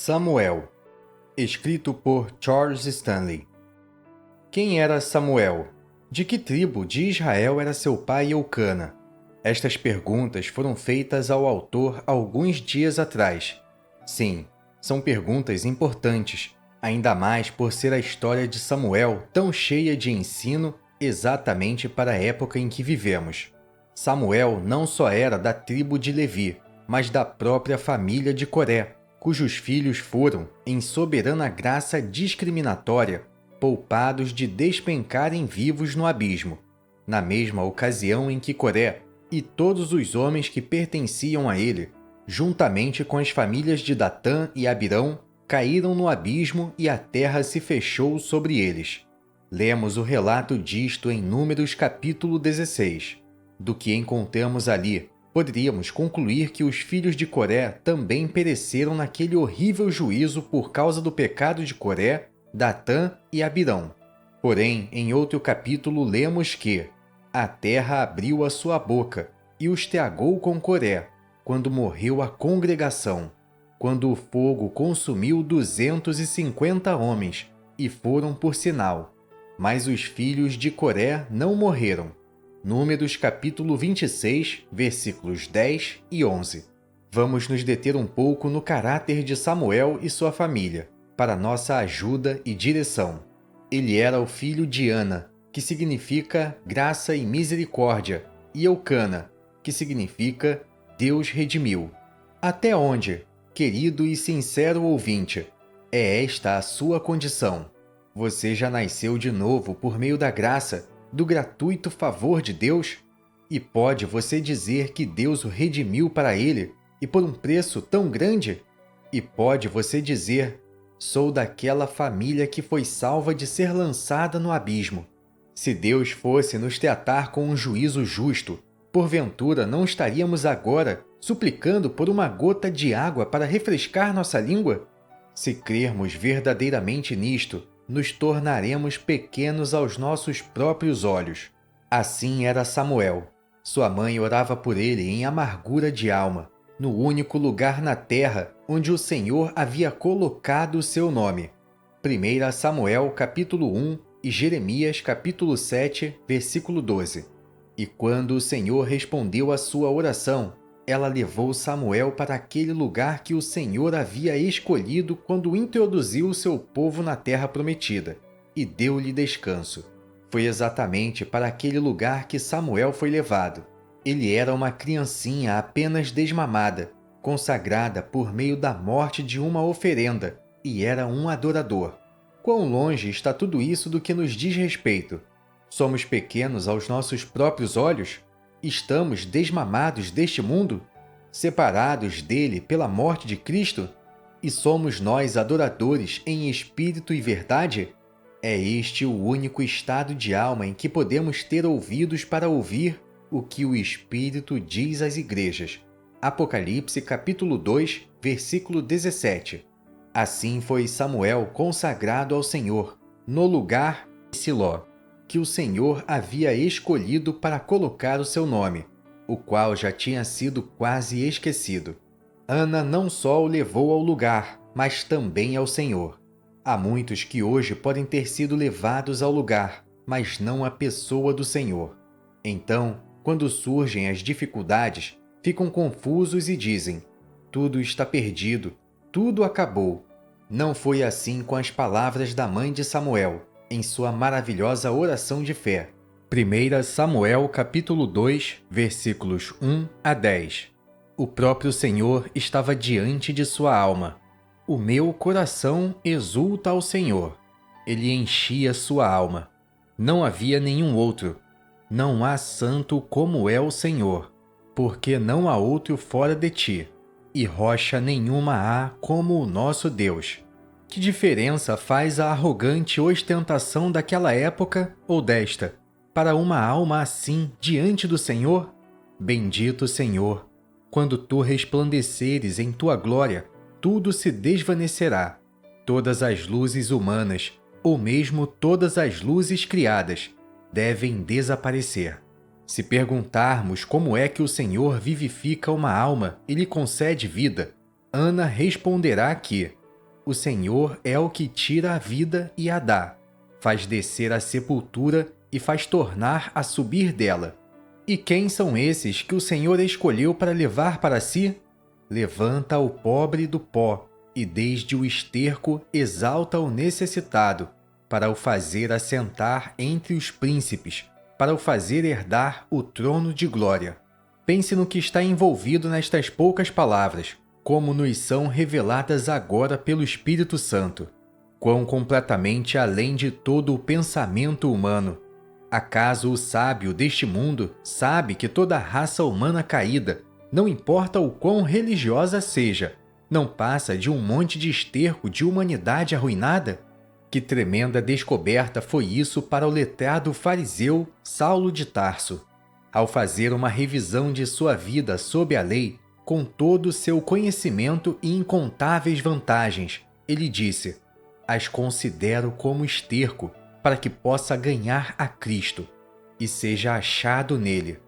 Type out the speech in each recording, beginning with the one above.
Samuel, escrito por Charles Stanley. Quem era Samuel? De que tribo de Israel era seu pai Eucana? Estas perguntas foram feitas ao autor alguns dias atrás. Sim, são perguntas importantes, ainda mais por ser a história de Samuel tão cheia de ensino exatamente para a época em que vivemos. Samuel não só era da tribo de Levi, mas da própria família de Coré, cujos filhos foram, em soberana graça discriminatória, poupados de despencarem vivos no abismo, na mesma ocasião em que Coré e todos os homens que pertenciam a ele, juntamente com as famílias de Datã e Abirão, caíram no abismo e a terra se fechou sobre eles. Lemos o relato disto em Números capítulo 16. Do que encontramos ali, poderíamos concluir que os filhos de Coré também pereceram naquele horrível juízo por causa do pecado de Coré, Datã e Abirão. Porém, em outro capítulo lemos que a terra abriu a sua boca e os tragou com Coré, quando morreu a congregação, quando o fogo consumiu 250 homens, e foram por sinal. Mas os filhos de Coré não morreram. Números capítulo 26, versículos 10 e 11. Vamos nos deter um pouco no caráter de Samuel e sua família, para nossa ajuda e direção. Ele era o filho de Ana, que significa graça e misericórdia, e Eucana, que significa Deus redimiu. Até onde, querido e sincero ouvinte, é esta a sua condição? Você já nasceu de novo por meio da graça, do gratuito favor de Deus? E pode você dizer que Deus o redimiu para ele e por um preço tão grande? E pode você dizer: sou daquela família que foi salva de ser lançada no abismo. Se Deus fosse nos tratar com um juízo justo, porventura não estaríamos agora suplicando por uma gota de água para refrescar nossa língua? Se crermos verdadeiramente nisto, nos tornaremos pequenos aos nossos próprios olhos. Assim era Samuel. Sua mãe orava por ele em amargura de alma, no único lugar na terra onde o Senhor havia colocado o seu nome. 1 Samuel capítulo 1 e Jeremias capítulo 7, versículo 12. E quando o Senhor respondeu à sua oração, ela levou Samuel para aquele lugar que o Senhor havia escolhido quando introduziu o seu povo na terra prometida, e deu-lhe descanso. Foi exatamente para aquele lugar que Samuel foi levado. Ele era uma criancinha apenas desmamada, consagrada por meio da morte de uma oferenda, e era um adorador. Quão longe está tudo isso do que nos diz respeito? Somos pequenos aos nossos próprios olhos? Estamos desmamados deste mundo, separados dele pela morte de Cristo? E somos nós adoradores em espírito e verdade? É este o único estado de alma em que podemos ter ouvidos para ouvir o que o Espírito diz às igrejas. Apocalipse capítulo 2, versículo 17. Assim foi Samuel consagrado ao Senhor, no lugar de Siló, que o Senhor havia escolhido para colocar o seu nome, o qual já tinha sido quase esquecido. Ana não só o levou ao lugar, mas também ao Senhor. Há muitos que hoje podem ter sido levados ao lugar, mas não à pessoa do Senhor. Então, quando surgem as dificuldades, ficam confusos e dizem: tudo está perdido, tudo acabou. Não foi assim com as palavras da mãe de Samuel, em sua maravilhosa oração de fé. 1 Samuel capítulo 2, versículos 1 a 10. O próprio Senhor estava diante de sua alma. O meu coração exulta ao Senhor. Ele enchia sua alma. Não havia nenhum outro. Não há santo como é o Senhor, porque não há outro fora de ti, e rocha nenhuma há como o nosso Deus. Que diferença faz a arrogante ostentação daquela época ou desta, para uma alma assim diante do Senhor? Bendito Senhor, quando tu resplandeceres em tua glória, tudo se desvanecerá. Todas as luzes humanas, ou mesmo todas as luzes criadas, devem desaparecer. Se perguntarmos como é que o Senhor vivifica uma alma e lhe concede vida, Ana responderá que O Senhor é o que tira a vida e a dá, faz descer a sepultura e faz tornar a subir dela. E quem são esses que o Senhor escolheu para levar para si? Levanta o pobre do pó, e desde o esterco exalta o necessitado, para o fazer assentar entre os príncipes, para o fazer herdar o trono de glória. Pense no que está envolvido nestas poucas palavras, como nos são reveladas agora pelo Espírito Santo. Quão completamente além de todo o pensamento humano. Acaso o sábio deste mundo sabe que toda a raça humana caída, não importa o quão religiosa seja, não passa de um monte de esterco de humanidade arruinada? Que tremenda descoberta foi isso para o letrado fariseu Saulo de Tarso. Ao fazer uma revisão de sua vida sob a lei, com todo o seu conhecimento e incontáveis vantagens, ele disse: as considero como esterco, para que possa ganhar a Cristo, e seja achado nele.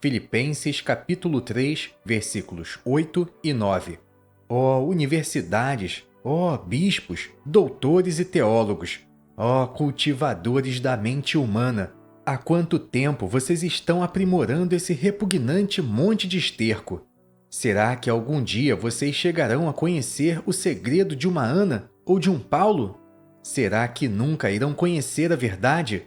Filipenses capítulo 3, versículos 8 e 9. Ó universidades, ó bispos, doutores e teólogos, ó cultivadores da mente humana, há quanto tempo vocês estão aprimorando esse repugnante monte de esterco? Será que algum dia vocês chegarão a conhecer o segredo de uma Ana ou de um Paulo? Será que nunca irão conhecer a verdade?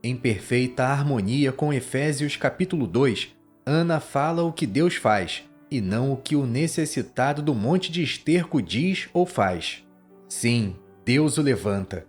Em perfeita harmonia com Efésios capítulo 2, Ana fala o que Deus faz, e não o que o necessitado do monte de esterco diz ou faz. Sim, Deus o levanta.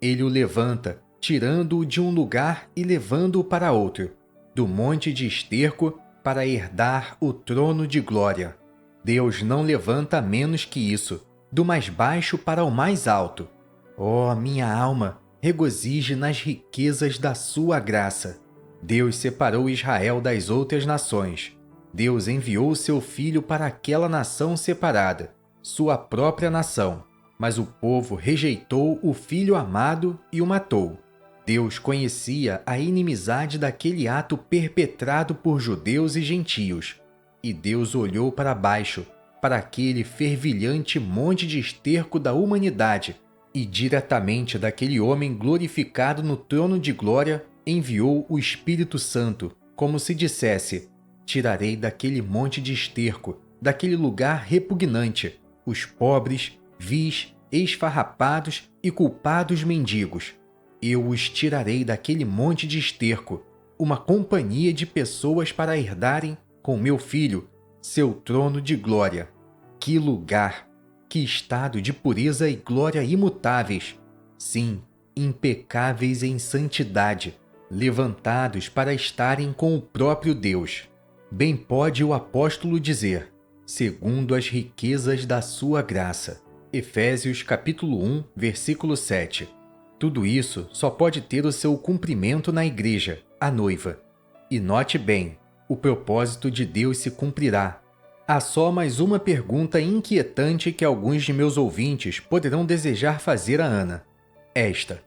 Ele o levanta, tirando-o de um lugar e levando-o para outro, do monte de esterco para herdar o trono de glória. Deus não levanta menos que isso, do mais baixo para o mais alto. Ó, minha alma, regozije nas riquezas da sua graça. Deus separou Israel das outras nações. Deus enviou seu filho para aquela nação separada, sua própria nação. Mas o povo rejeitou o filho amado e o matou. Deus conhecia a inimizade daquele ato perpetrado por judeus e gentios. E Deus olhou para baixo, para aquele fervilhante monte de esterco da humanidade, e diretamente daquele homem glorificado no trono de glória, enviou o Espírito Santo, como se dissesse: tirarei daquele monte de esterco, daquele lugar repugnante, os pobres, vis, esfarrapados e culpados mendigos. Eu os tirarei daquele monte de esterco, uma companhia de pessoas para herdarem, com meu filho, seu trono de glória. Que lugar! Que estado de pureza e glória imutáveis! Sim, impecáveis em santidade, levantados para estarem com o próprio Deus. Bem pode o apóstolo dizer: segundo as riquezas da sua graça. Efésios capítulo 1, versículo 7. Tudo isso só pode ter o seu cumprimento na igreja, a noiva. E note bem, o propósito de Deus se cumprirá. Há só mais uma pergunta inquietante que alguns de meus ouvintes poderão desejar fazer a Ana. Esta: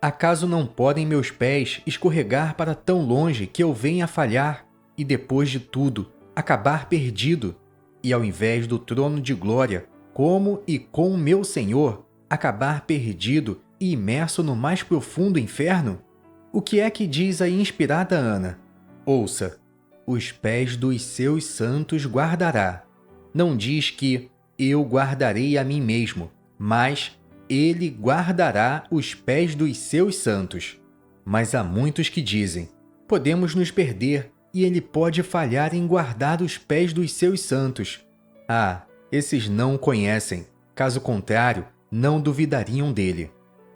acaso não podem meus pés escorregar para tão longe que eu venha a falhar e, depois de tudo, acabar perdido? E ao invés do trono de glória, como e com o meu Senhor, acabar perdido e imerso no mais profundo inferno? O que é que diz a inspirada Ana? Ouça: os pés dos seus santos guardará. Não diz que eu guardarei a mim mesmo, mas ele guardará os pés dos seus santos. Mas há muitos que dizem: podemos nos perder e ele pode falhar em guardar os pés dos seus santos. Ah, esses não o conhecem. Caso contrário, não duvidariam dele.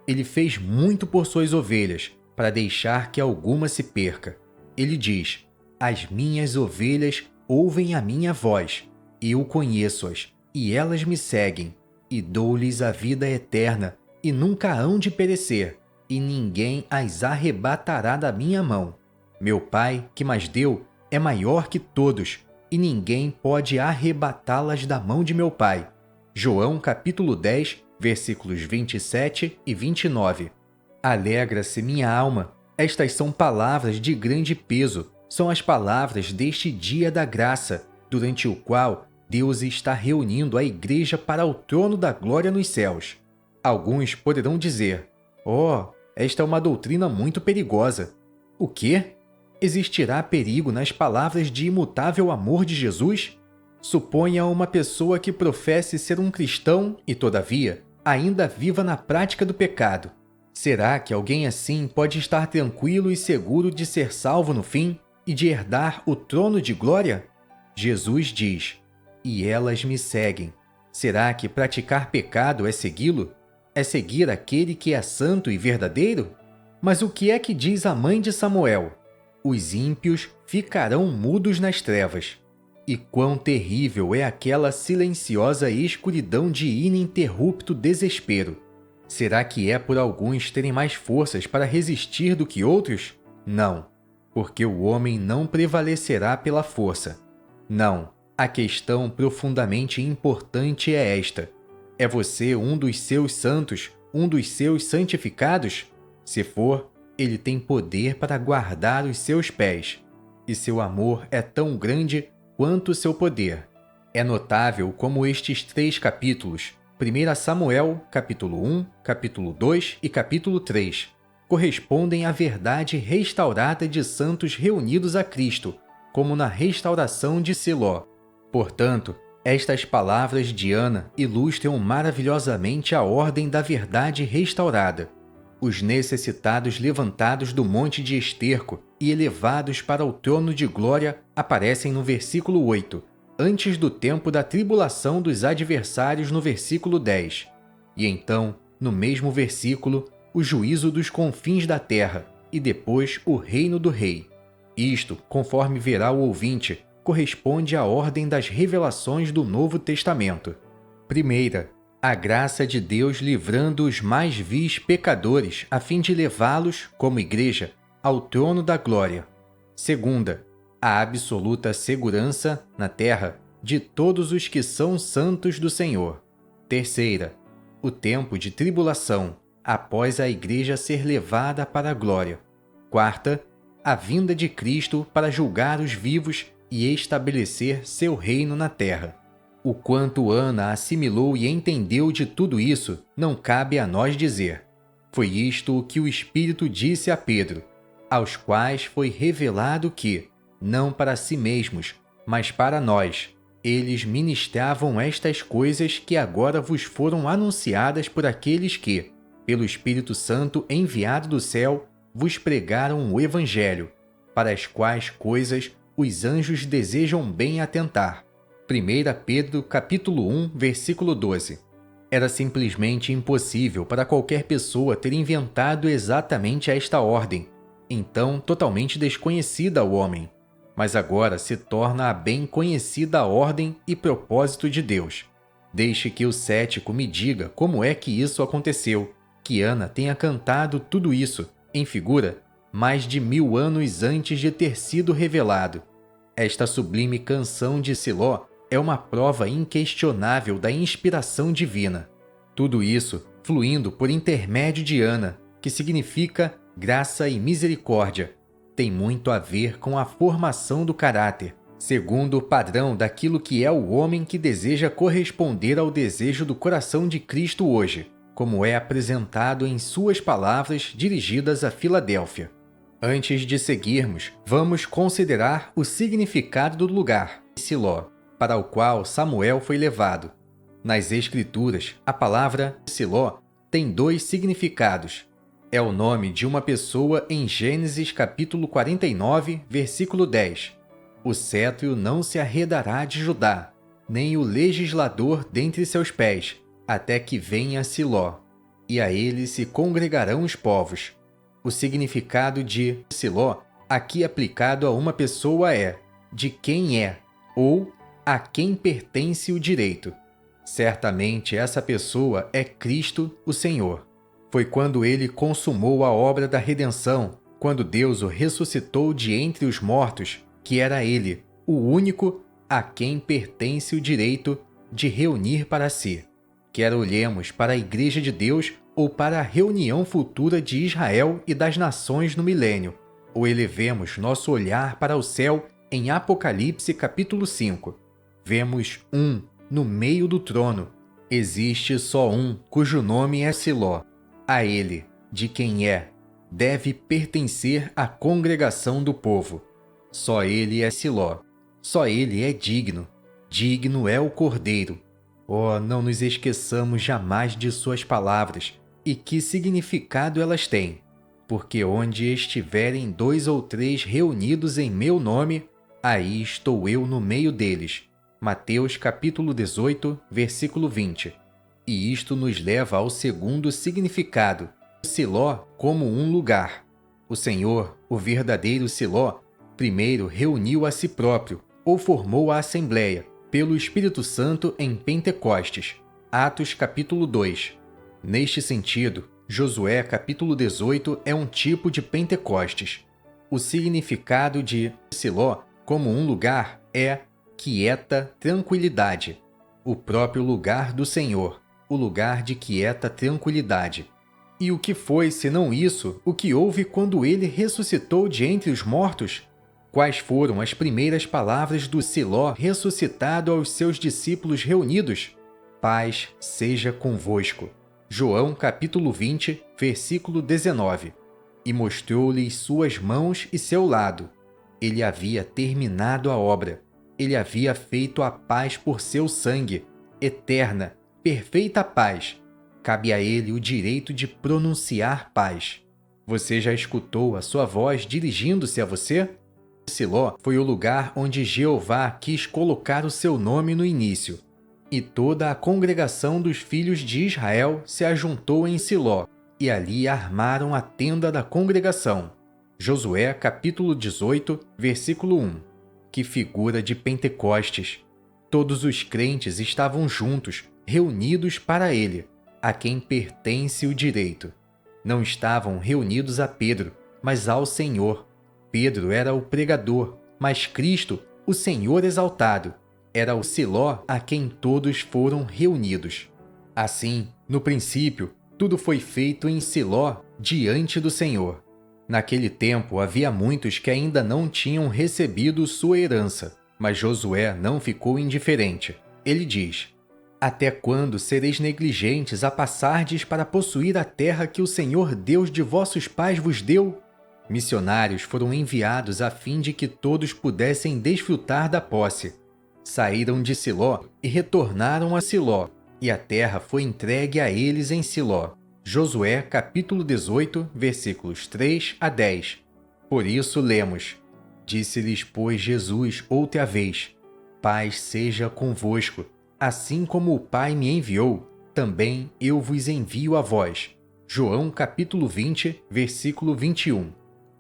Ele fez muito por suas ovelhas, para deixar que alguma se perca. Ele diz: as minhas ovelhas ouvem a minha voz, eu conheço-as, e elas me seguem, e dou-lhes a vida eterna, e nunca hão de perecer, e ninguém as arrebatará da minha mão. Meu Pai, que mas deu, é maior que todos, e ninguém pode arrebatá-las da mão de meu Pai. João capítulo 10, versículos 27 e 29. Alegra-se minha alma, estas são palavras de grande peso, são as palavras deste dia da graça, durante o qual Deus está reunindo a igreja para o trono da glória nos céus. Alguns poderão dizer: "Oh, esta é uma doutrina muito perigosa." O quê? Existirá perigo nas palavras de imutável amor de Jesus? Suponha uma pessoa que professe ser um cristão e, todavia, ainda viva na prática do pecado. Será que alguém assim pode estar tranquilo e seguro de ser salvo no fim e de herdar o trono de glória? Jesus diz: "E elas me seguem." Será que praticar pecado é segui-lo? É seguir aquele que é santo e verdadeiro? Mas o que é que diz a mãe de Samuel? Os ímpios ficarão mudos nas trevas. E quão terrível é aquela silenciosa escuridão de ininterrupto desespero! Será que é por alguns terem mais forças para resistir do que outros? Não, porque o homem não prevalecerá pela força. Não, a questão profundamente importante é esta: é você um dos seus santos, um dos seus santificados? Se for, ele tem poder para guardar os seus pés. E seu amor é tão grande quanto seu poder. É notável como estes 3 capítulos, 1 Samuel, capítulo 1, capítulo 2 e capítulo 3, correspondem à verdade restaurada de santos reunidos a Cristo, como na restauração de Siló. Portanto, estas palavras de Ana ilustram maravilhosamente a ordem da verdade restaurada. Os necessitados levantados do monte de esterco e elevados para o trono de glória aparecem no versículo 8, antes do tempo da tribulação dos adversários no versículo 10. E então, no mesmo versículo, o juízo dos confins da terra e depois o reino do rei. Isto, conforme verá o ouvinte, corresponde à ordem das revelações do Novo Testamento. Primeira, a graça de Deus livrando os mais vis pecadores a fim de levá-los, como igreja, ao trono da glória. Segunda, a absoluta segurança, na terra, de todos os que são santos do Senhor. Terceira, o tempo de tribulação, após a igreja ser levada para a glória. Quarta, a vinda de Cristo para julgar os vivos e estabelecer seu reino na terra. O quanto Ana assimilou e entendeu de tudo isso, não cabe a nós dizer. Foi isto o que o Espírito disse a Pedro, aos quais foi revelado que, não para si mesmos, mas para nós, eles ministravam estas coisas que agora vos foram anunciadas por aqueles que, pelo Espírito Santo enviado do céu, vos pregaram o Evangelho, para as quais coisas os anjos desejam bem atentar. 1 Pedro capítulo 1, versículo 12. Era simplesmente impossível para qualquer pessoa ter inventado exatamente esta ordem, então totalmente desconhecida ao homem, mas agora se torna a bem conhecida ordem e propósito de Deus. Deixe que o cético me diga como é que isso aconteceu, que Ana tenha cantado tudo isso, em figura, mais de 1000 anos antes de ter sido revelado. Esta sublime canção de Siló é uma prova inquestionável da inspiração divina. Tudo isso fluindo por intermédio de Ana, que significa graça e misericórdia, tem muito a ver com a formação do caráter, segundo o padrão daquilo que é o homem que deseja corresponder ao desejo do coração de Cristo hoje, como é apresentado em suas palavras dirigidas a Filadélfia. Antes de seguirmos, vamos considerar o significado do lugar, Siló, para o qual Samuel foi levado. Nas Escrituras, a palavra Siló tem 2 significados. É o nome de uma pessoa em Gênesis capítulo 49, versículo 10. O cetro não se arredará de Judá, nem o legislador dentre seus pés, até que venha Siló, e a ele se congregarão os povos. O significado de Siló, aqui aplicado a uma pessoa é de quem é, ou a quem pertence o direito. Certamente essa pessoa é Cristo, o Senhor. Foi quando ele consumou a obra da redenção, quando Deus o ressuscitou de entre os mortos, que era ele, o único a quem pertence o direito de reunir para si. Quer olhemos para a Igreja de Deus ou para a reunião futura de Israel e das nações no milênio, ou elevemos nosso olhar para o céu em Apocalipse capítulo 5. Vemos um no meio do trono, Existe só um cujo nome é Siló. A ele, de quem deve pertencer à congregação do povo. Só ele é Siló. Só ele é digno. Digno é o Cordeiro. Oh, não nos esqueçamos jamais de suas palavras e que significado elas têm. Porque onde estiverem 2 ou 3 reunidos em meu nome, aí estou eu no meio deles. Mateus capítulo 18, versículo 20. E isto nos leva ao segundo significado. Siló como um lugar. O Senhor, o verdadeiro Siló, primeiro reuniu a si próprio, ou formou a Assembleia, pelo Espírito Santo em Pentecostes. Atos capítulo 2. Neste sentido, Josué capítulo 18 é um tipo de Pentecostes. O significado de Siló como um lugar é quieta tranquilidade. O próprio lugar do Senhor, o lugar de quieta tranquilidade. E o que foi, senão isso, o que houve quando ele ressuscitou de entre os mortos? Quais foram as primeiras palavras do Siló ressuscitado aos seus discípulos reunidos? Paz seja convosco. João capítulo 20, versículo 19. E mostrou-lhes suas mãos e seu lado. Ele havia terminado a obra. Ele havia feito a paz por seu sangue, eterna, perfeita paz. Cabe a ele o direito de pronunciar paz. Você já escutou a sua voz dirigindo-se a você? Siló foi o lugar onde Jeová quis colocar o seu nome no início. E toda a congregação dos filhos de Israel se ajuntou em Siló, e ali armaram a tenda da congregação. Josué capítulo 18, versículo 1. Que figura de Pentecostes! Todos os crentes estavam juntos, reunidos para ele, a quem pertence o direito. Não estavam reunidos a Pedro, mas ao Senhor. Pedro era o pregador, mas Cristo, o Senhor exaltado, era o Siló a quem todos foram reunidos. Assim, no princípio, tudo foi feito em Siló diante do Senhor. Naquele tempo havia muitos que ainda não tinham recebido sua herança, mas Josué não ficou indiferente. Ele diz: Até quando sereis negligentes a passardes para possuir a terra que o Senhor Deus de vossos pais vos deu? Missionários foram enviados a fim de que todos pudessem desfrutar da posse. Saíram de Siló e retornaram a Siló, e a terra foi entregue a eles em Siló. Josué capítulo 18, versículos 3 a 10. Por isso lemos: Disse-lhes, pois, Jesus outra vez: Paz seja convosco. Assim como o Pai me enviou, também eu vos envio a vós. João capítulo 20, versículo 21.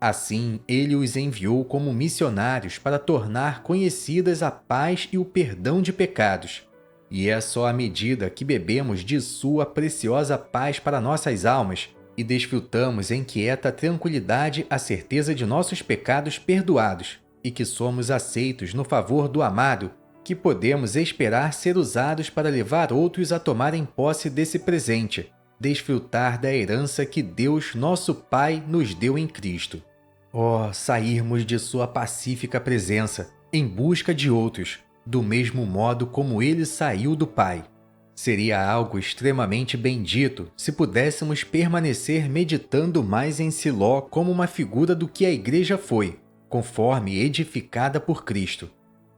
Assim, ele os enviou como missionários para tornar conhecidas a paz e o perdão de pecados. E é só à medida que bebemos de sua preciosa paz para nossas almas e desfrutamos em quieta tranquilidade a certeza de nossos pecados perdoados e que somos aceitos no favor do amado, que podemos esperar ser usados para levar outros a tomarem posse desse presente, desfrutar da herança que Deus, nosso Pai, nos deu em Cristo. Oh, sairmos de sua pacífica presença, em busca de outros, do mesmo modo como ele saiu do Pai. Seria algo extremamente bendito se pudéssemos permanecer meditando mais em Siló como uma figura do que a Igreja foi, conforme edificada por Cristo.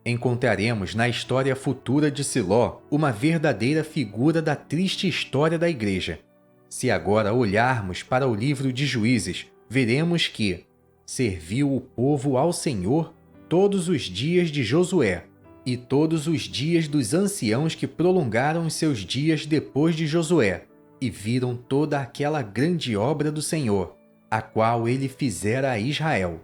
Encontraremos na história futura de Siló uma verdadeira figura da triste história da Igreja. Se agora olharmos para o livro de Juízes, veremos que serviu o povo ao Senhor todos os dias de Josué e todos os dias dos anciãos que prolongaram os seus dias depois de Josué, e viram toda aquela grande obra do Senhor, a qual ele fizera a Israel.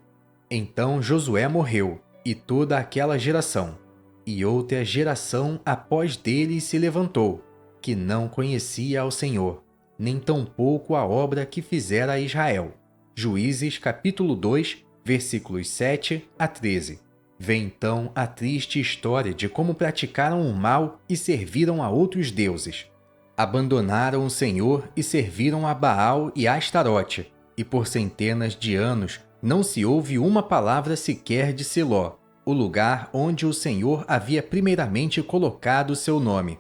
Então Josué morreu, e toda aquela geração, e outra geração após dele se levantou, que não conhecia ao Senhor, nem tampouco a obra que fizera a Israel. Juízes capítulo 2, versículos 7 a 13. Vem então a triste história de como praticaram o mal e serviram a outros deuses. Abandonaram o Senhor e serviram a Baal e a Astarote, e por centenas de anos não se ouve uma palavra sequer de Siló, o lugar onde o Senhor havia primeiramente colocado o seu nome.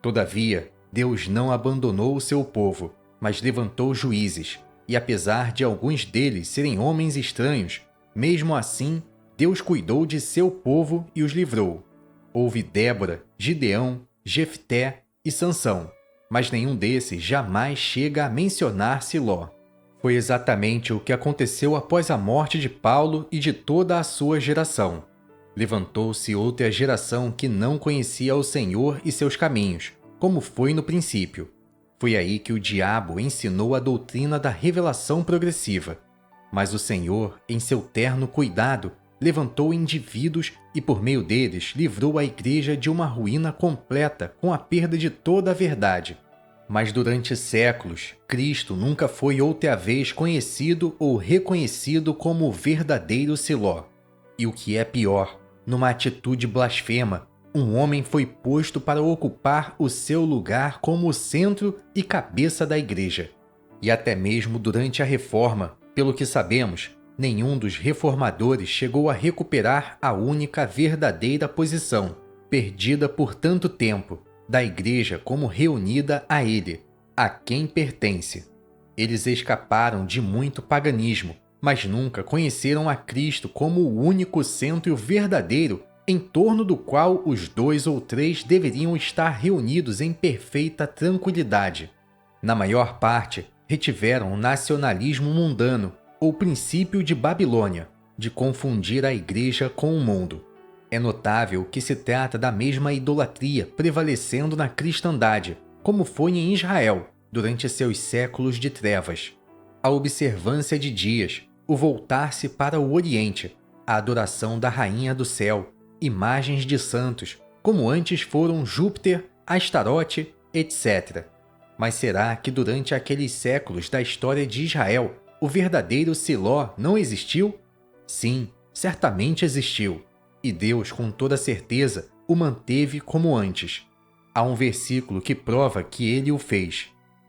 Todavia, Deus não abandonou o seu povo, mas levantou juízes, e apesar de alguns deles serem homens estranhos, mesmo assim, Deus cuidou de seu povo e os livrou. Houve Débora, Gideão, Jefté e Sansão, mas nenhum desses jamais chega a mencionar Siló. Foi exatamente o que aconteceu após a morte de Paulo e de toda a sua geração. Levantou-se outra geração que não conhecia o Senhor e seus caminhos, como foi no princípio. Foi aí que o diabo ensinou a doutrina da revelação progressiva. Mas o Senhor, em seu terno cuidado, levantou indivíduos e por meio deles livrou a igreja de uma ruína completa com a perda de toda a verdade. Mas durante séculos, Cristo nunca foi outra vez conhecido ou reconhecido como o verdadeiro Siló. E o que é pior, numa atitude blasfema, um homem foi posto para ocupar o seu lugar como o centro e cabeça da igreja. E até mesmo durante a Reforma, pelo que sabemos, nenhum dos reformadores chegou a recuperar a única verdadeira posição, perdida por tanto tempo, da igreja como reunida a ele, a quem pertence. Eles escaparam de muito paganismo, mas nunca conheceram a Cristo como o único centro verdadeiro em torno do qual os 2 ou 3 deveriam estar reunidos em perfeita tranquilidade. Na maior parte, retiveram o nacionalismo mundano, ou princípio de Babilônia, de confundir a igreja com o mundo. É notável que se trata da mesma idolatria prevalecendo na cristandade, como foi em Israel, durante seus séculos de trevas. A observância de dias, o voltar-se para o Oriente, a adoração da Rainha do Céu, imagens de santos, como antes foram Júpiter, Astarote, etc. Mas será que durante aqueles séculos da história de Israel, o verdadeiro Siló não existiu? Sim, certamente existiu. E Deus, com toda certeza, o manteve como antes. Há um versículo que prova que ele o fez.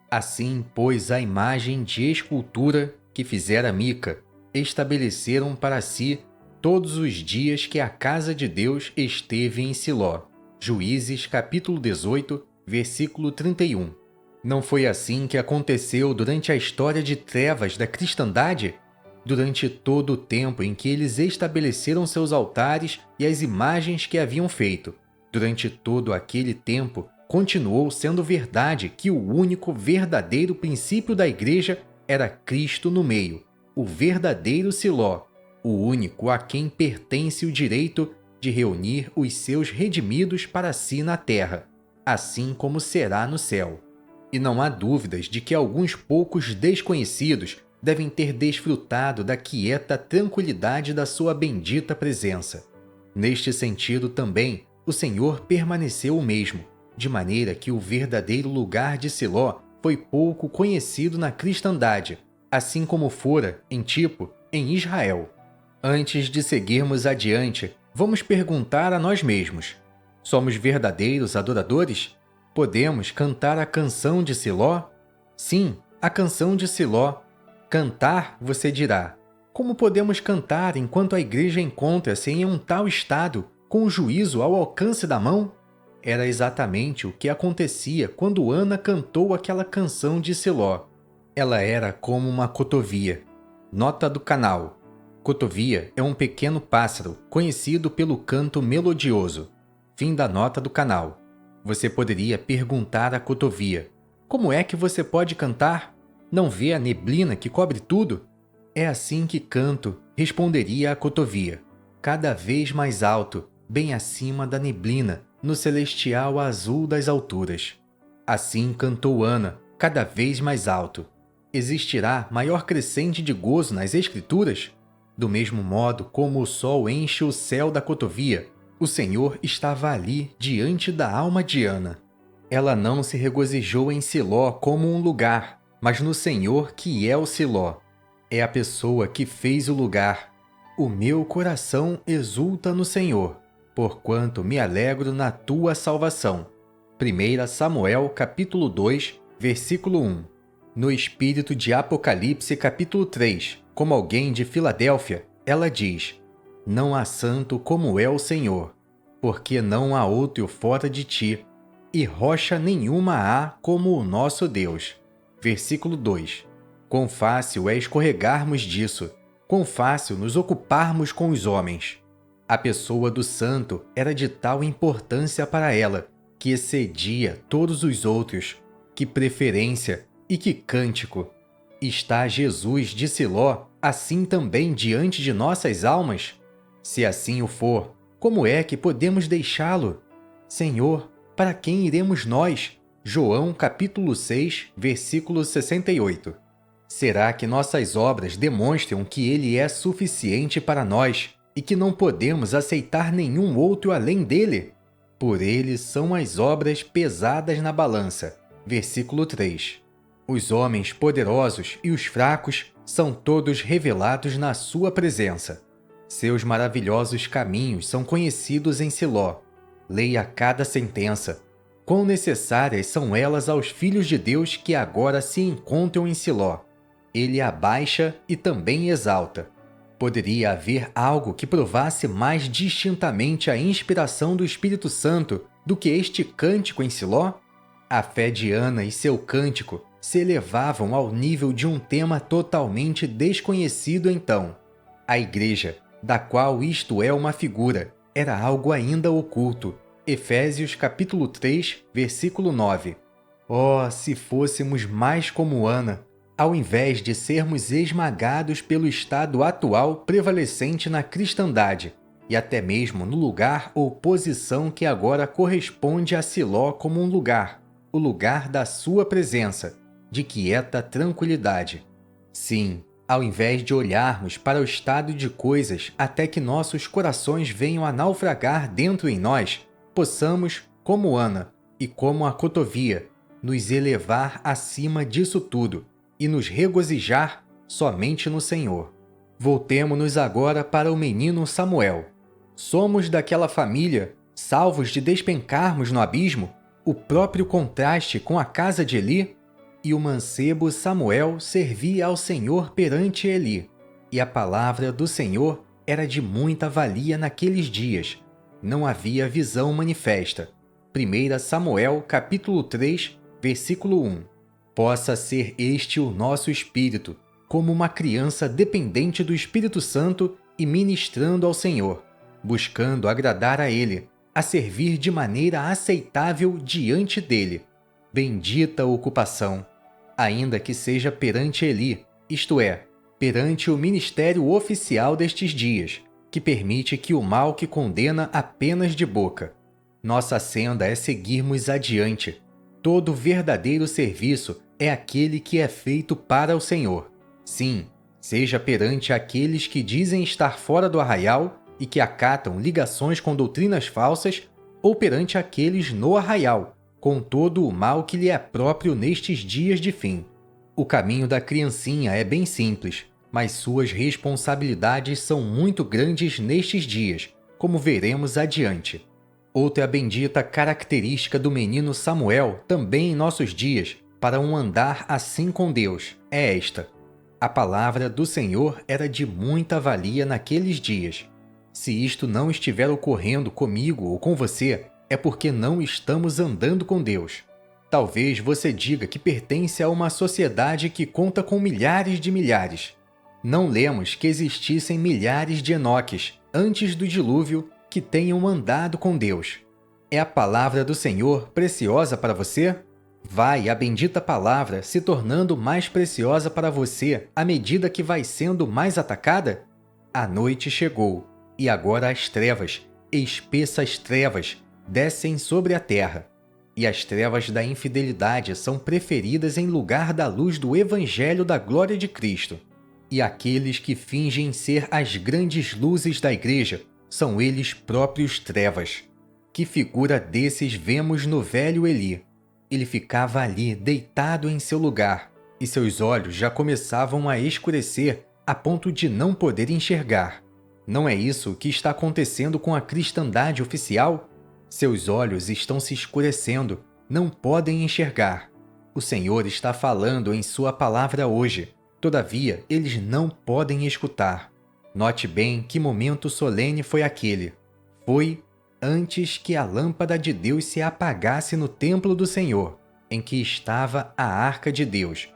Assim, pois, a imagem de escultura que fizera Mica, estabeleceram para si todos os dias que a casa de Deus esteve em Siló. Juízes capítulo 18, versículo 31. Não foi assim que aconteceu durante a história de trevas da cristandade? Durante todo o tempo em que eles estabeleceram seus altares e as imagens que haviam feito, durante todo aquele tempo, continuou sendo verdade que o único verdadeiro princípio da igreja era Cristo no meio, o verdadeiro Siló, o único a quem pertence o direito de reunir os seus redimidos para si na terra, assim como será no céu. E não há dúvidas de que alguns poucos desconhecidos devem ter desfrutado da quieta tranquilidade da sua bendita presença. Neste sentido também, o Senhor permaneceu o mesmo, de maneira que o verdadeiro lugar de Siló foi pouco conhecido na cristandade, assim como fora, em tipo, em Israel. Antes de seguirmos adiante, vamos perguntar a nós mesmos: somos verdadeiros adoradores? Podemos cantar a canção de Siló? Sim, a canção de Siló. Cantar, você dirá. Como podemos cantar enquanto a igreja encontra-se em um tal estado, com o juízo ao alcance da mão? Era exatamente o que acontecia quando Ana cantou aquela canção de Siló. Ela era como uma cotovia. Nota do canal. Cotovia é um pequeno pássaro conhecido pelo canto melodioso. Fim da nota do canal. Você poderia perguntar à cotovia: como é que você pode cantar? Não vê a neblina que cobre tudo? É assim que canto, responderia a cotovia. Cada vez mais alto, bem acima da neblina, no celestial azul das alturas. Assim cantou Ana, cada vez mais alto. Existirá maior crescente de gozo nas Escrituras? Do mesmo modo como o sol enche o céu da cotovia, o Senhor estava ali diante da alma de Ana. Ela não se regozijou em Siló como um lugar, mas no Senhor que é o Siló. É a pessoa que fez o lugar. O meu coração exulta no Senhor, porquanto me alegro na tua salvação. 1 Samuel capítulo 2, versículo 1. No espírito de Apocalipse capítulo 3, como alguém de Filadélfia, ela diz: não há santo como é o Senhor, porque não há outro fora de ti. e rocha nenhuma há como o nosso Deus. Versículo 2. Quão fácil é escorregarmos disso, quão fácil nos ocuparmos com os homens. A pessoa do santo era de tal importância para ela, que excedia todos os outros. Que preferência e que cântico! Está Jesus de Siló assim também diante de nossas almas? Se assim o for, como é que podemos deixá-lo? Senhor, para quem iremos nós? João capítulo 6, versículo 68. Será que nossas obras demonstram que Ele é suficiente para nós e que não podemos aceitar nenhum outro além dele? Por Ele são as obras pesadas na balança. Versículo 3. Os homens poderosos e os fracos são todos revelados na sua presença. Seus maravilhosos caminhos são conhecidos em Siló. Leia cada sentença. Quão necessárias são elas aos filhos de Deus que agora se encontram em Siló. Ele abaixa e também exalta. Poderia haver algo que provasse mais distintamente a inspiração do Espírito Santo do que este cântico em Siló? A fé de Ana e seu cântico se elevavam ao nível de um tema totalmente desconhecido então. A igreja, da qual isto é uma figura, era algo ainda oculto. Efésios capítulo 3, versículo 9. Oh, se fôssemos mais como Ana, ao invés de sermos esmagados pelo estado atual prevalecente na cristandade, e até mesmo no lugar ou posição que agora corresponde a Siló como um lugar, o lugar da sua presença, de quieta tranquilidade. Sim, ao invés de olharmos para o estado de coisas até que nossos corações venham a naufragar dentro em nós, possamos, como Ana e como a cotovia, nos elevar acima disso tudo e nos regozijar somente no Senhor. Voltemo-nos agora para o menino Samuel. Somos daquela família, salvos de despencarmos no abismo, o próprio contraste com a casa de Eli? E o mancebo Samuel servia ao Senhor perante Eli, e a palavra do Senhor era de muita valia naqueles dias. Não havia visão manifesta. 1 Samuel capítulo 3, versículo 1. Possa ser este o nosso espírito, como uma criança dependente do Espírito Santo e ministrando ao Senhor, buscando agradar a Ele, a servir de maneira aceitável diante dele. Bendita ocupação! Ainda que seja perante Eli, isto é, perante o ministério oficial destes dias, que permite que o mal que condena apenas de boca. Nossa senda é seguirmos adiante. Todo verdadeiro serviço é aquele que é feito para o Senhor. Sim, seja perante aqueles que dizem estar fora do arraial e que acatam ligações com doutrinas falsas, ou perante aqueles no arraial, com todo o mal que lhe é próprio nestes dias de fim. O caminho da criancinha é bem simples, mas suas responsabilidades são muito grandes nestes dias, como veremos adiante. Outra bendita característica do menino Samuel, também em nossos dias, para um andar assim com Deus, é esta: a palavra do Senhor era de muita valia naqueles dias. Se isto não estiver ocorrendo comigo ou com você, é porque não estamos andando com Deus. Talvez você diga que pertence a uma sociedade que conta com milhares de milhares. Não lemos que existissem milhares de Enoques, antes do dilúvio, que tenham andado com Deus. É a palavra do Senhor preciosa para você? Vai a bendita palavra se tornando mais preciosa para você à medida que vai sendo mais atacada? A noite chegou, e agora as trevas, espessas trevas, descem sobre a terra. E as trevas da infidelidade são preferidas em lugar da luz do Evangelho da glória de Cristo. E aqueles que fingem ser as grandes luzes da igreja são eles próprios trevas. Que figura desses vemos no velho Eli? Ele ficava ali, deitado em seu lugar, e seus olhos já começavam a escurecer a ponto de não poder enxergar. Não é isso que está acontecendo com a cristandade oficial? Seus olhos estão se escurecendo, não podem enxergar. O Senhor está falando em sua palavra hoje, todavia eles não podem escutar. Note bem que momento solene foi aquele. Foi antes que a lâmpada de Deus se apagasse no templo do Senhor, em que estava a arca de Deus.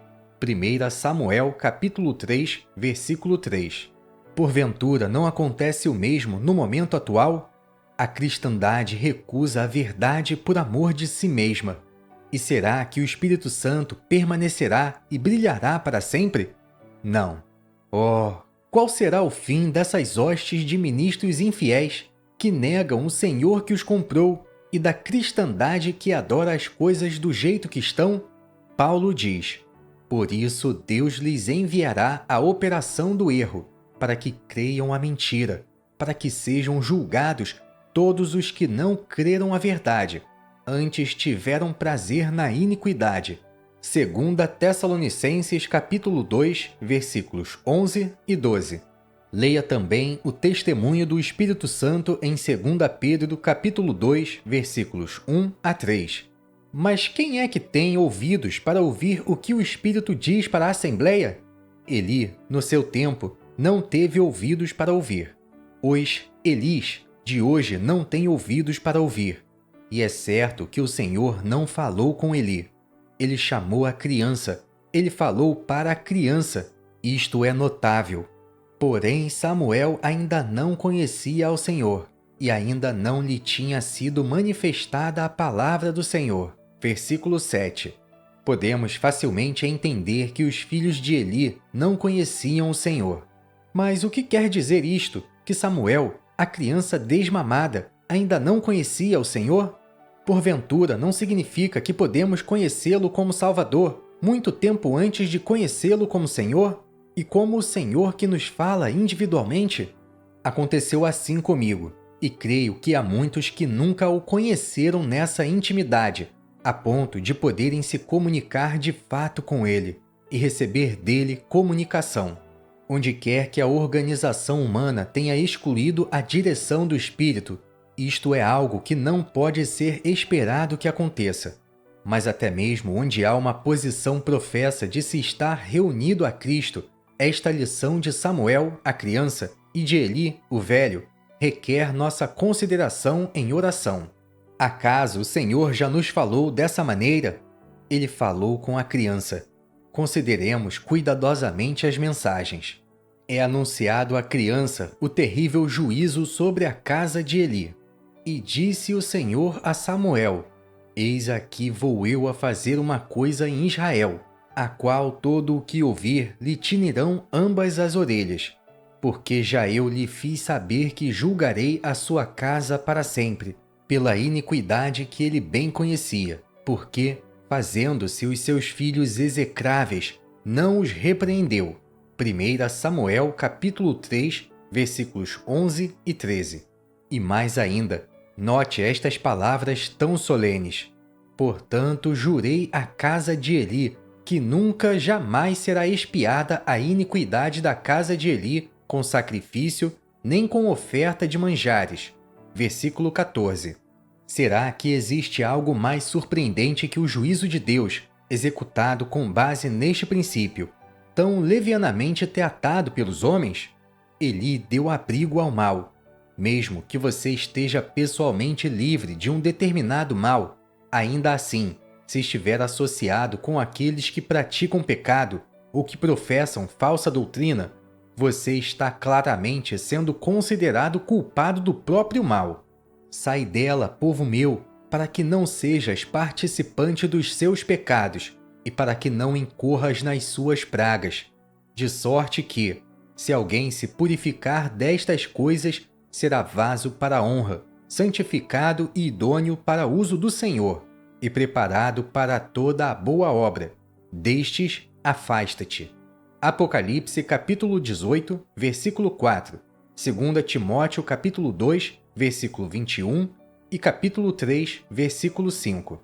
1 Samuel capítulo 3, versículo 3. Porventura não acontece o mesmo no momento atual? A cristandade recusa a verdade por amor de si mesma. E será que o Espírito Santo permanecerá e brilhará para sempre? Não. Oh, qual será o fim dessas hostes de ministros infiéis que negam o Senhor que os comprou e da cristandade que adora as coisas do jeito que estão? Paulo diz: por isso Deus lhes enviará a operação do erro, para que creiam a mentira, para que sejam julgados todos os que não creram a verdade, antes tiveram prazer na iniquidade. 2 Tessalonicenses capítulo 2, versículos 11 e 12. Leia também o testemunho do Espírito Santo em 2 Pedro capítulo 2, versículos 1 a 3. Mas quem é que tem ouvidos para ouvir o que o Espírito diz para a Assembleia? Eli, no seu tempo, não teve ouvidos para ouvir. Os Elis de hoje não têm ouvidos para ouvir. E é certo que o Senhor não falou com Eli. Ele chamou a criança. Ele falou para a criança. Isto é notável. Porém, Samuel ainda não conhecia ao Senhor, e ainda não lhe tinha sido manifestada a palavra do Senhor. Versículo 7. Podemos facilmente entender que os filhos de Eli não conheciam o Senhor. Mas o que quer dizer isto? Que Samuel, a criança desmamada, ainda não conhecia o Senhor? Porventura, não significa que podemos conhecê-lo como Salvador muito tempo antes de conhecê-lo como Senhor? E como o Senhor que nos fala individualmente? Aconteceu assim comigo, e creio que há muitos que nunca o conheceram nessa intimidade, a ponto de poderem se comunicar de fato com ele e receber dele comunicação. Onde quer que a organização humana tenha excluído a direção do Espírito, isto é algo que não pode ser esperado que aconteça. Mas até mesmo onde há uma posição professa de se estar reunido a Cristo, esta lição de Samuel, a criança, e de Eli, o velho, requer nossa consideração em oração. Acaso o Senhor já nos falou dessa maneira? Ele falou com a criança. Consideremos cuidadosamente as mensagens. É anunciado à criança o terrível juízo sobre a casa de Eli. E disse o Senhor a Samuel: eis aqui vou eu a fazer uma coisa em Israel, a qual todo o que ouvir lhe tinirão ambas as orelhas, porque já eu lhe fiz saber que julgarei a sua casa para sempre, pela iniquidade que ele bem conhecia, porque, fazendo-se os seus filhos execráveis, não os repreendeu. 1 Samuel capítulo 3, versículos 11 e 13. E mais ainda, note estas palavras tão solenes: portanto, jurei à casa de Eli que nunca jamais será expiada a iniquidade da casa de Eli com sacrifício, nem com oferta de manjares. Versículo 14. Será que existe algo mais surpreendente que o juízo de Deus, executado com base neste princípio, tão levianamente teatado pelos homens? Eli deu abrigo ao mal. Mesmo que você esteja pessoalmente livre de um determinado mal, ainda assim, se estiver associado com aqueles que praticam pecado ou que professam falsa doutrina, você está claramente sendo considerado culpado do próprio mal. Sai dela, povo meu, para que não sejas participante dos seus pecados e para que não incorras nas suas pragas. De sorte que, se alguém se purificar destas coisas, será vaso para a honra, santificado e idôneo para uso do Senhor, e preparado para toda a boa obra. Destes, afasta-te. Apocalipse capítulo 18, versículo 4, 2 Timóteo capítulo 2, versículo 21 e capítulo 3, versículo 5.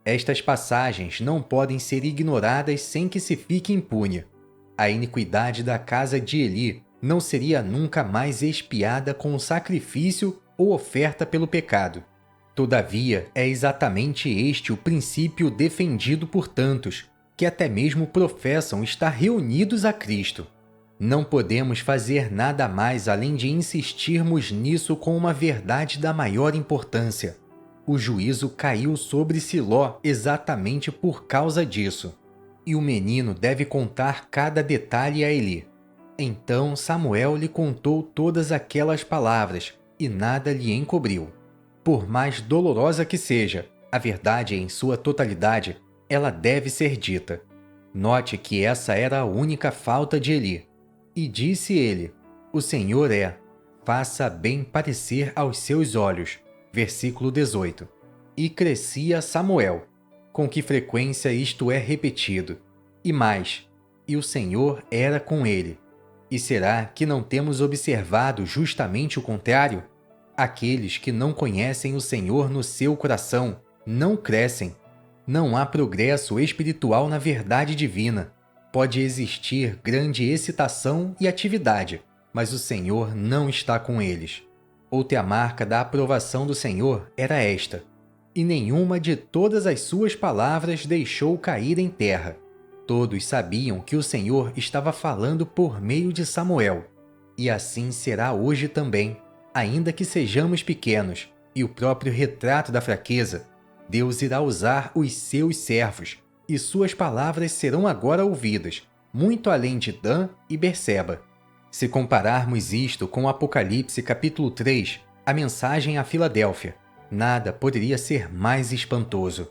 Estas passagens não podem ser ignoradas sem que se fique impune. A iniquidade da casa de Eli não seria nunca mais expiada com sacrifício ou oferta pelo pecado. Todavia, é exatamente este o princípio defendido por tantos, que até mesmo professam estar reunidos a Cristo. Não podemos fazer nada mais além de insistirmos nisso com uma verdade da maior importância. O juízo caiu sobre Siló exatamente por causa disso. E o menino deve contar cada detalhe a Eli. Então Samuel lhe contou todas aquelas palavras e nada lhe encobriu. Por mais dolorosa que seja, a verdade em sua totalidade, ela deve ser dita. Note que essa era a única falta de Eli. E disse ele: O Senhor é, faça bem parecer aos seus olhos. Versículo 18. E crescia Samuel. Com que frequência isto é repetido? E mais, e o Senhor era com ele. E será que não temos observado justamente o contrário? Aqueles que não conhecem o Senhor no seu coração não crescem. Não há progresso espiritual na verdade divina. Pode existir grande excitação e atividade, mas o Senhor não está com eles. Outra marca da aprovação do Senhor era esta: e nenhuma de todas as suas palavras deixou cair em terra. Todos sabiam que o Senhor estava falando por meio de Samuel. E assim será hoje também, ainda que sejamos pequenos, e o próprio retrato da fraqueza. Deus irá usar os seus servos, e suas palavras serão agora ouvidas, muito além de Dan e Berseba. Se compararmos isto com Apocalipse capítulo 3, a mensagem a Filadélfia, nada poderia ser mais espantoso.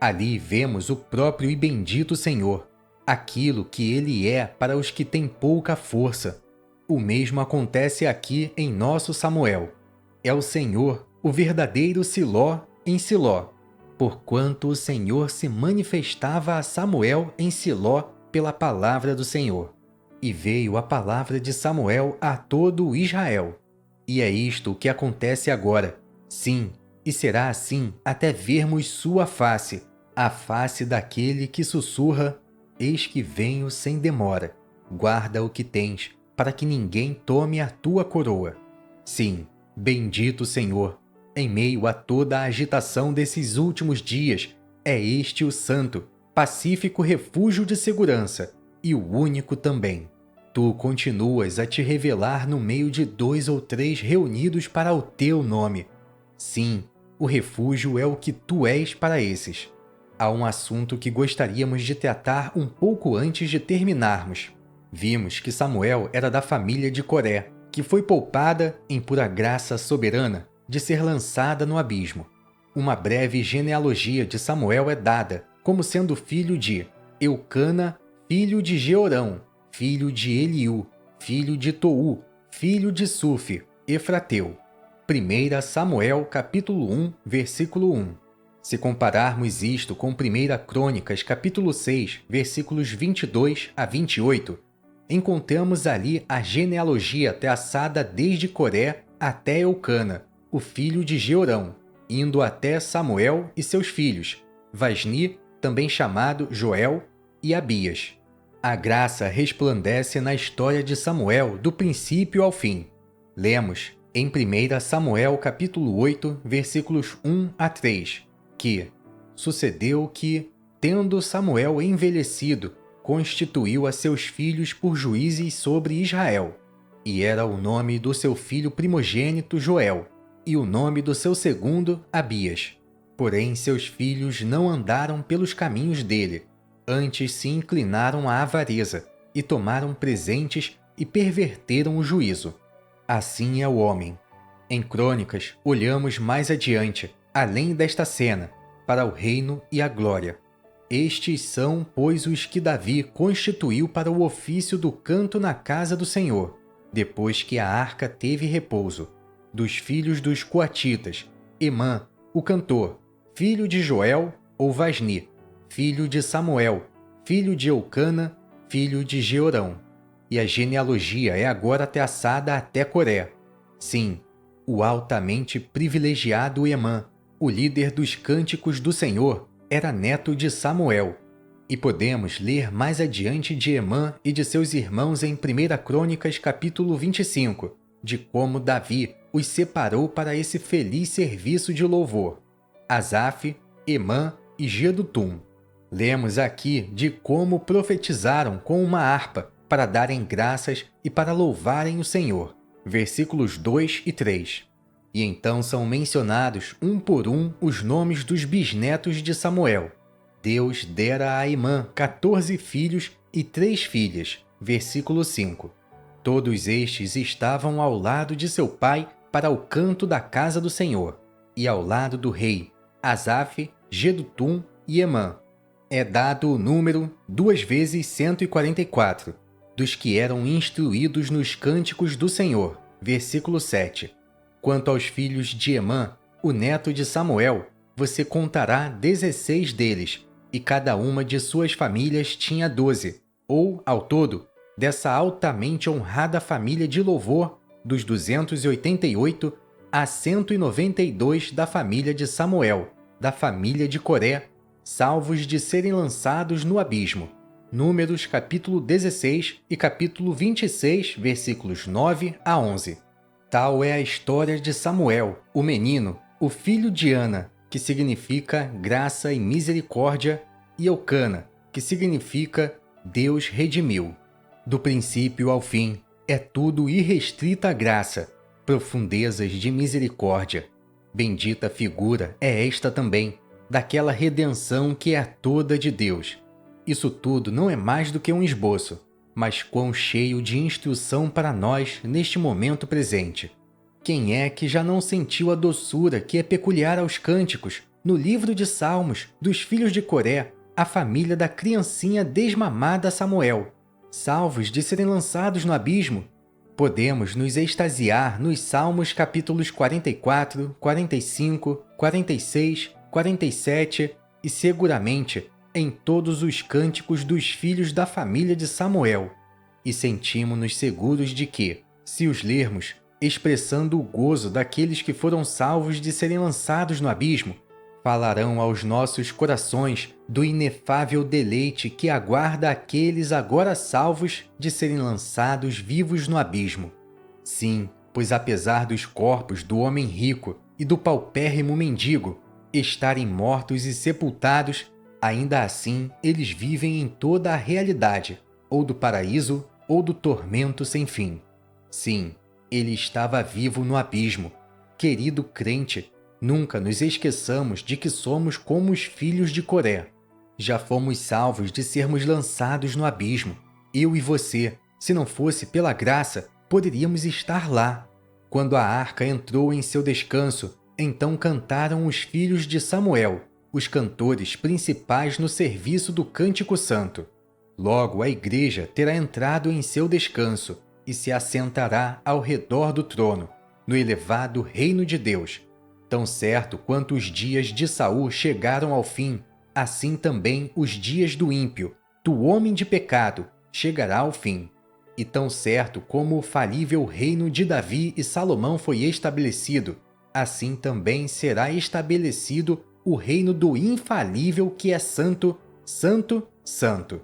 Ali vemos o próprio e bendito Senhor, aquilo que Ele é para os que têm pouca força. O mesmo acontece aqui em nosso Samuel. É o Senhor, o verdadeiro Siló em Siló, porquanto o Senhor se manifestava a Samuel em Siló pela palavra do Senhor. E veio a palavra de Samuel a todo o Israel. E é isto o que acontece agora. Sim, e será assim até vermos sua face, a face daquele que sussurra: Eis que venho sem demora. Guarda o que tens, para que ninguém tome a tua coroa. Sim, bendito Senhor, em meio a toda a agitação desses últimos dias, é este o santo, pacífico refúgio de segurança, e o único também. Tu continuas a te revelar no meio de 2 ou 3 reunidos para o teu nome. Sim, o refúgio é o que tu és para esses. Há um assunto que gostaríamos de tratar um pouco antes de terminarmos. Vimos que Samuel era da família de Coré, que foi poupada, em pura graça soberana, de ser lançada no abismo. Uma breve genealogia de Samuel é dada, como sendo filho de Eucana, filho de Jeorão, filho de Eliú, filho de Tou, filho de Sufi, Efrateu. 1 Samuel capítulo 1, versículo 1. Se compararmos isto com 1 Crônicas capítulo 6, versículos 22 a 28, encontramos ali a genealogia traçada desde Coré até Eucana, o filho de Jeorão, indo até Samuel e seus filhos, Vasni, também chamado Joel, e Abias. A graça resplandece na história de Samuel do princípio ao fim. Lemos em 1 Samuel capítulo 8, versículos 1 a 3, que sucedeu que, tendo Samuel envelhecido, constituiu a seus filhos por juízes sobre Israel. E era o nome do seu filho primogênito Joel, e o nome do seu segundo Abias. Porém seus filhos não andaram pelos caminhos dele, antes se inclinaram à avareza, e tomaram presentes e perverteram o juízo. Assim é o homem. Em Crônicas, olhamos mais adiante, além desta cena, para o reino e a glória. Estes são, pois, os que Davi constituiu para o ofício do canto na casa do Senhor, depois que a arca teve repouso. Dos filhos dos coatitas, Emã, o cantor, filho de Joel ou Vasni, filho de Samuel, filho de Eucana, filho de Jeorão. E a genealogia é agora traçada até Coré. Sim, o altamente privilegiado Emã, o líder dos cânticos do Senhor, era neto de Samuel. E podemos ler mais adiante de Emã e de seus irmãos em 1 Crônicas capítulo 25, de como Davi os separou para esse feliz serviço de louvor. Asaf, Emã e Jedutum. Lemos aqui de como profetizaram com uma harpa, para darem graças e para louvarem o Senhor. Versículos 2 e 3. E então são mencionados um por um os nomes dos bisnetos de Samuel. Deus dera a Aimã 14 filhos e 3 filhas. Versículo 5. Todos estes estavam ao lado de seu pai para o canto da casa do Senhor, e ao lado do rei, Asaf, Jedutum e Emã. É dado o número 2 vezes 144, dos que eram instruídos nos cânticos do Senhor. Versículo 7. Quanto aos filhos de Emã, o neto de Samuel, você contará 16 deles, e cada uma de suas famílias tinha 12, ou, ao todo, dessa altamente honrada família de louvor, dos 288 a 192 da família de Samuel, da família de Coré, salvos de serem lançados no abismo. Números capítulo 16 e capítulo 26, versículos 9 a 11. Tal é a história de Samuel, o menino, o filho de Ana, que significa graça e misericórdia, e Eucana, que significa Deus redimiu. Do princípio ao fim, é tudo irrestrita graça, profundezas de misericórdia. Bendita figura é esta também, daquela redenção que é toda de Deus. Isso tudo não é mais do que um esboço, mas quão cheio de instrução para nós neste momento presente. Quem é que já não sentiu a doçura que é peculiar aos cânticos, no livro de Salmos, dos filhos de Coré, a família da criancinha desmamada Samuel, salvos de serem lançados no abismo? Podemos nos extasiar nos Salmos capítulos 44, 45, 46, 47 e seguramente em todos os cânticos dos filhos da família de Samuel. E sentimos-nos seguros de que, se os lermos, expressando o gozo daqueles que foram salvos de serem lançados no abismo, falarão aos nossos corações do inefável deleite que aguarda aqueles agora salvos de serem lançados vivos no abismo. Sim, pois apesar dos corpos do homem rico e do paupérrimo mendigo estarem mortos e sepultados, ainda assim eles vivem em toda a realidade, ou do paraíso ou do tormento sem fim. Sim, ele estava vivo no abismo. Querido crente, nunca nos esqueçamos de que somos como os filhos de Coré. Já fomos salvos de sermos lançados no abismo. Eu e você, se não fosse pela graça, poderíamos estar lá. Quando a arca entrou em seu descanso, então cantaram os filhos de Samuel, os cantores principais no serviço do Cântico Santo. Logo a igreja terá entrado em seu descanso e se assentará ao redor do trono, no elevado reino de Deus. Tão certo quanto os dias de Saul chegaram ao fim, assim também os dias do ímpio, do homem de pecado, chegará ao fim. E tão certo como o falível reino de Davi e Salomão foi estabelecido, assim também será estabelecido o reino do infalível que é santo, santo, santo.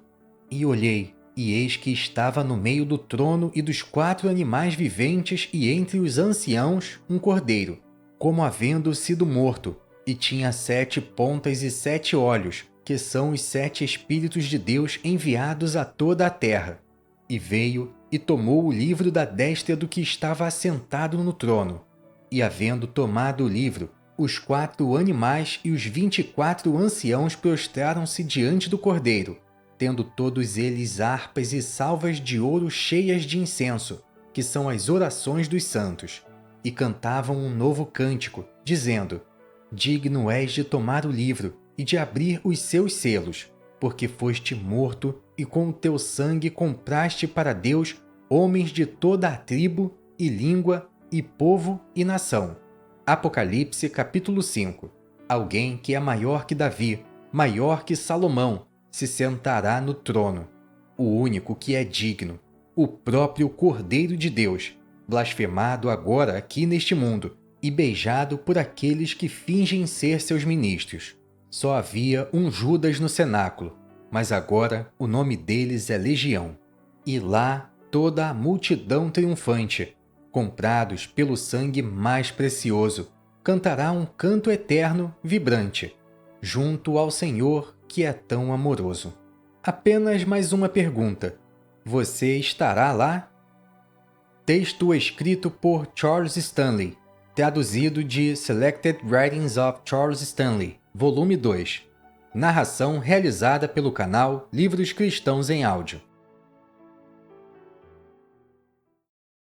E olhei, e eis que estava no meio do trono e dos 4 animais viventes e entre os anciãos um cordeiro, como havendo sido morto, e tinha 7 pontas e 7 olhos, que são os 7 Espíritos de Deus enviados a toda a terra. E veio e tomou o livro da destra do que estava assentado no trono. E havendo tomado o livro, os 4 animais e os 24 anciãos prostraram-se diante do cordeiro, tendo todos eles harpas e salvas de ouro cheias de incenso, que são as orações dos santos, e cantavam um novo cântico, dizendo: Digno és de tomar o livro e de abrir os seus selos, porque foste morto e com o teu sangue compraste para Deus homens de toda a tribo e língua e povo e nação. Apocalipse capítulo 5. Alguém que é maior que Davi, maior que Salomão, se sentará no trono. O único que é digno, o próprio Cordeiro de Deus, blasfemado agora aqui neste mundo e beijado por aqueles que fingem ser seus ministros. Só havia um Judas no cenáculo, mas agora o nome deles é Legião. E lá toda a multidão triunfante, comprados pelo sangue mais precioso, cantará um canto eterno, vibrante, junto ao Senhor que é tão amoroso. Apenas mais uma pergunta. Você estará lá? Texto escrito por Charles Stanley, traduzido de Selected Writings of Charles Stanley, volume 2. Narração realizada pelo canal Livros Cristãos em Áudio.